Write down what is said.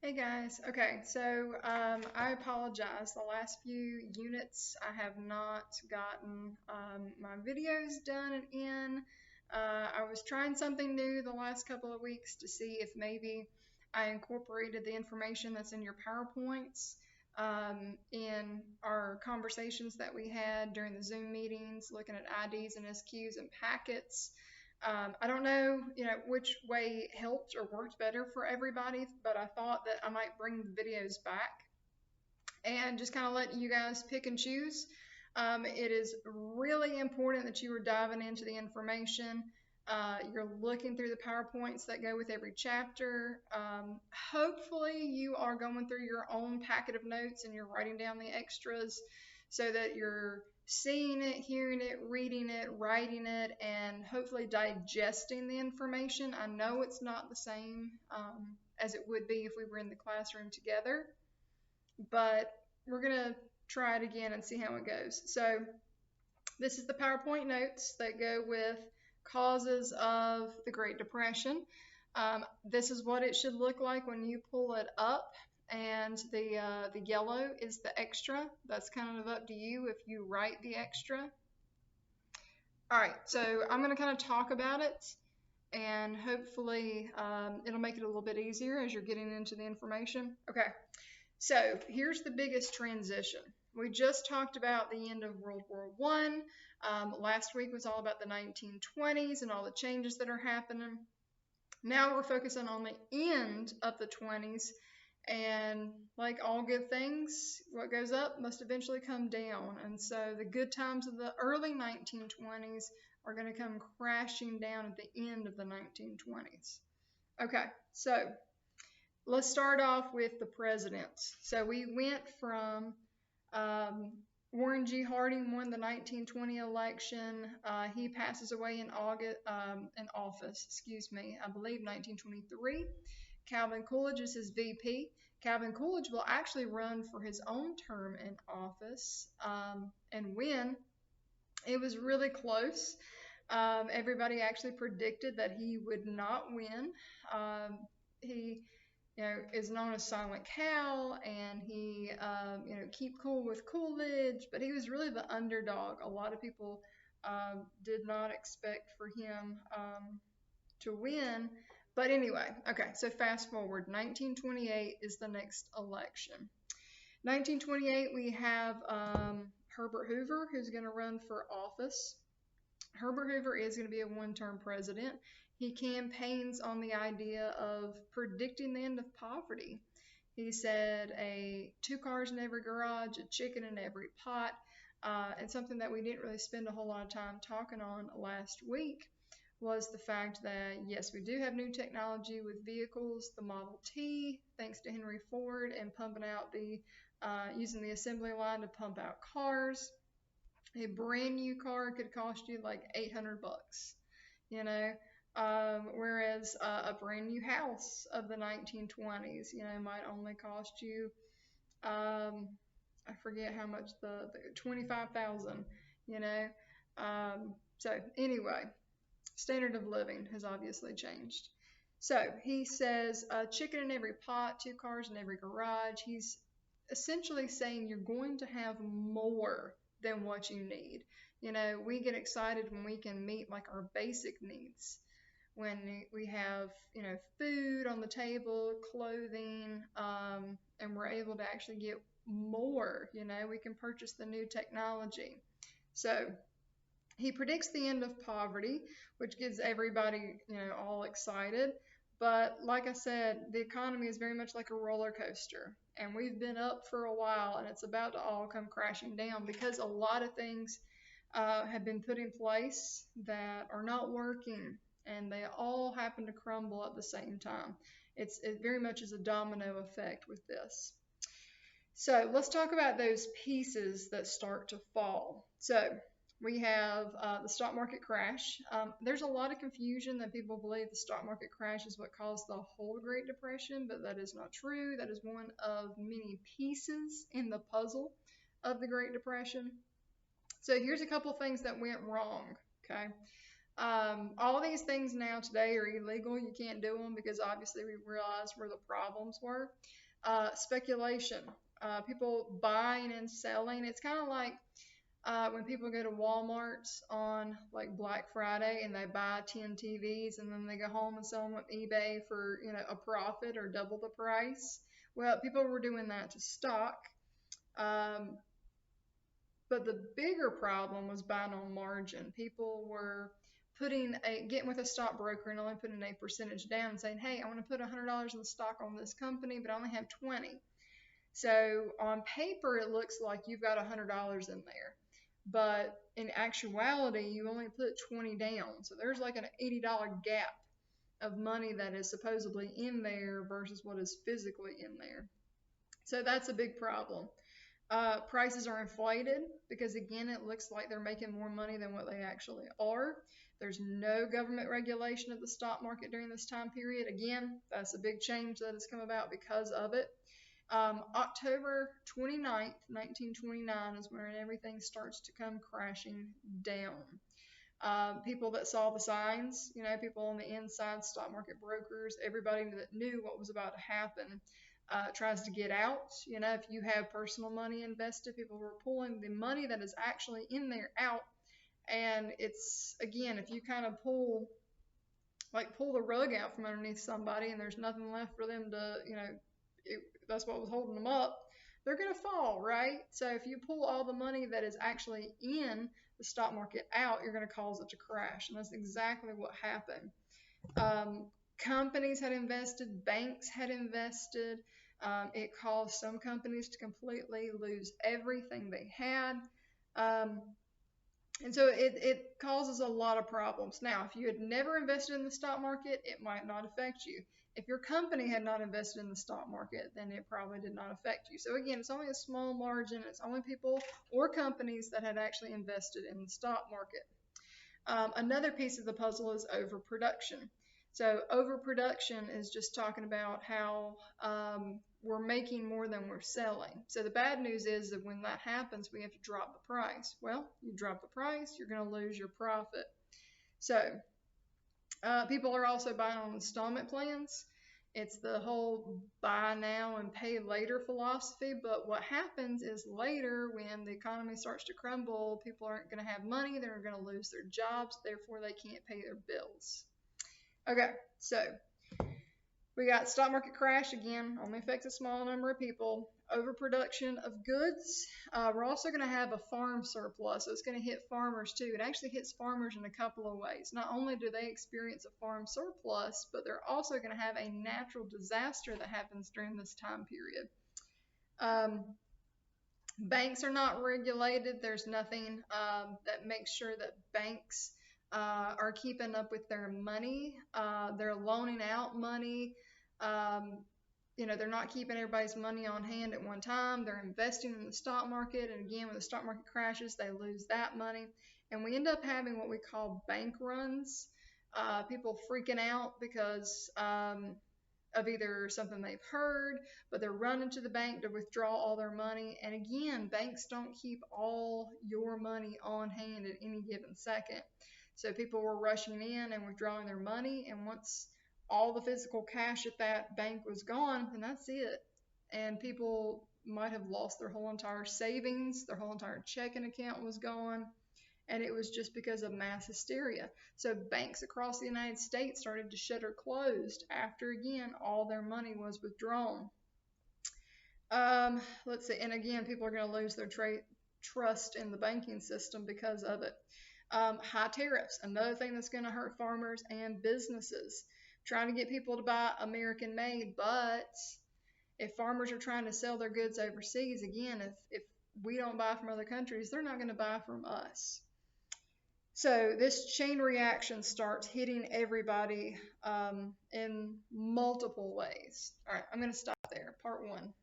Hey guys. Okay, so I apologize. The last few units I have not gotten my videos done and in. I was trying something new the last couple of weeks to see if maybe I incorporated the information that's in your PowerPoints in our conversations that we had during the Zoom meetings, looking at IDs and SQs and packets. I don't know, which way helped or worked better for everybody, but I thought that I might bring the videos back and just kind of let you guys pick and choose. It is really important that you are diving into the information. You're looking through the PowerPoints that go with every chapter. Hopefully you are going through your own packet of notes and you're writing down the extras so that you're seeing it, hearing it, reading it, writing it, and hopefully digesting the information. I know it's not the same as it would be if we were in the classroom together, but we're going to try it again and see how it goes. So this is the PowerPoint notes that go with causes of the Great Depression. This is what it should look like when you pull it up, and the yellow is the extra. That's kind of up to you if you write the extra. All right, so I'm going to kind of talk about it, and hopefully it'll make it a little bit easier as you're getting into the information. Okay, so here's the biggest transition. We just talked about the end of World War I. Last week was all about the 1920s and all the changes that are happening. Now we're focusing on the end of the 20s, and like all good things, what goes up must eventually come down. And so the good times of the early 1920s are going to come crashing down at the end of the 1920s. Okay, so let's start off with the presidents. So we went from Warren G. Harding won the 1920 election. He passes away in office, I believe 1923. Calvin Coolidge is his VP. Calvin Coolidge will actually run for his own term in office and win. It was really close. Everybody actually predicted that he would not win. He is known as Silent Cal, and he, keep cool with Coolidge, but he was really the underdog. A lot of people did not expect for him to win. But anyway, okay, so fast forward, 1928 is the next election. 1928, we have Herbert Hoover, who's going to run for office. Herbert Hoover is going to be a one-term president. He campaigns on the idea of predicting the end of poverty. He said 2 cars in every garage, a chicken in every pot, and something that we didn't really spend a whole lot of time talking on last week was the fact that, yes, we do have new technology with vehicles, the Model T, thanks to Henry Ford, and pumping out using the assembly line to pump out cars. A brand new car could cost you like $800, whereas a brand new house of the 1920s, might only cost you, I forget how much the $25,000, so anyway, standard of living has obviously changed. So he says chicken in every pot, 2 cars in every garage. He's essentially saying you're going to have more than what you need. We get excited when we can meet like our basic needs. When we have, food on the table, clothing, and we're able to actually get more, we can purchase the new technology. So he predicts the end of poverty, which gets everybody, all excited. But like I said, the economy is very much like a roller coaster, and we've been up for a while, and it's about to all come crashing down because a lot of things have been put in place that are not working, and they all happen to crumble at the same time. It very much is a domino effect with this. So let's talk about those pieces that start to fall. So we have the stock market crash. There's a lot of confusion that people believe the stock market crash is what caused the whole Great Depression, but that is not true. That is one of many pieces in the puzzle of the Great Depression. So here's a couple things that went wrong, okay? All these things now today are illegal. You can't do them because obviously we realized where the problems were. Speculation, people buying and selling. It's kind of like when people go to Walmart on like Black Friday and they buy 10 TVs and then they go home and sell them on eBay for a profit or double the price. Well, people were doing that to stock. But the bigger problem was buying on margin. People were getting with a stockbroker and only putting a percentage down and saying, hey, I want to put $100 in the stock on this company, but I only have 20. So on paper, it looks like you've got $100 in there. But in actuality, you only put 20 down. So there's like an $80 gap of money that is supposedly in there versus what is physically in there. So that's a big problem. Prices are inflated because, again, it looks like they're making more money than what they actually are. There's no government regulation of the stock market during this time period. Again, that's a big change that has come about because of it. October 29th, 1929 is when everything starts to come crashing down. People that saw the signs, people on the inside, stock market brokers, everybody that knew what was about to happen, tries to get out. If you have personal money invested, people were pulling the money that is actually in there out. And it's, again, if you kind of pull the rug out from underneath somebody and there's nothing left for them to, that's what was holding them up, they're going to fall, right? So if you pull all the money that is actually in the stock market out, you're going to cause it to crash. And that's exactly what happened. Companies had invested, banks had invested. It caused some companies to completely lose everything they had. And so it causes a lot of problems. Now, if you had never invested in the stock market, it might not affect you. If your company had not invested in the stock market, then it probably did not affect you. So again, it's only a small margin. It's only people or companies that had actually invested in the stock market. Another piece of the puzzle is overproduction. So overproduction is just talking about how we're making more than we're selling. So the bad news is that when that happens, we have to drop the price. Well, you drop the price, you're going to lose your profit. So people are also buying on installment plans. It's the whole buy now and pay later philosophy. But what happens is later, when the economy starts to crumble, people aren't going to have money. They're going to lose their jobs. Therefore, they can't pay their bills. Okay, so we got stock market crash again, only affects a small number of people. Overproduction of goods. We're also going to have a farm surplus, so it's going to hit farmers too. It actually hits farmers in a couple of ways. Not only do they experience a farm surplus, but they're also going to have a natural disaster that happens during this time period. Banks are not regulated. There's nothing that makes sure that banks are keeping up with their money. They're loaning out money. They're not keeping everybody's money on hand at one time. They're investing in the stock market. And again, when the stock market crashes, they lose that money. And we end up having what we call bank runs. People freaking out because of either something they've heard, but they're running to the bank to withdraw all their money. And again, banks don't keep all your money on hand at any given second. So people were rushing in and withdrawing their money, and once all the physical cash at that bank was gone, then that's it. And people might have lost their whole entire savings, their whole entire checking account was gone, and it was just because of mass hysteria. So banks across the United States started to shut or closed after, again, all their money was withdrawn. Let's see, and again, people are going to lose their trust in the banking system because of it. High tariffs, another thing that's going to hurt farmers and businesses. Trying to get people to buy American made, but if farmers are trying to sell their goods overseas, again, if we don't buy from other countries, they're not going to buy from us. So this chain reaction starts hitting everybody in multiple ways. All right, I'm going to stop there. Part 1.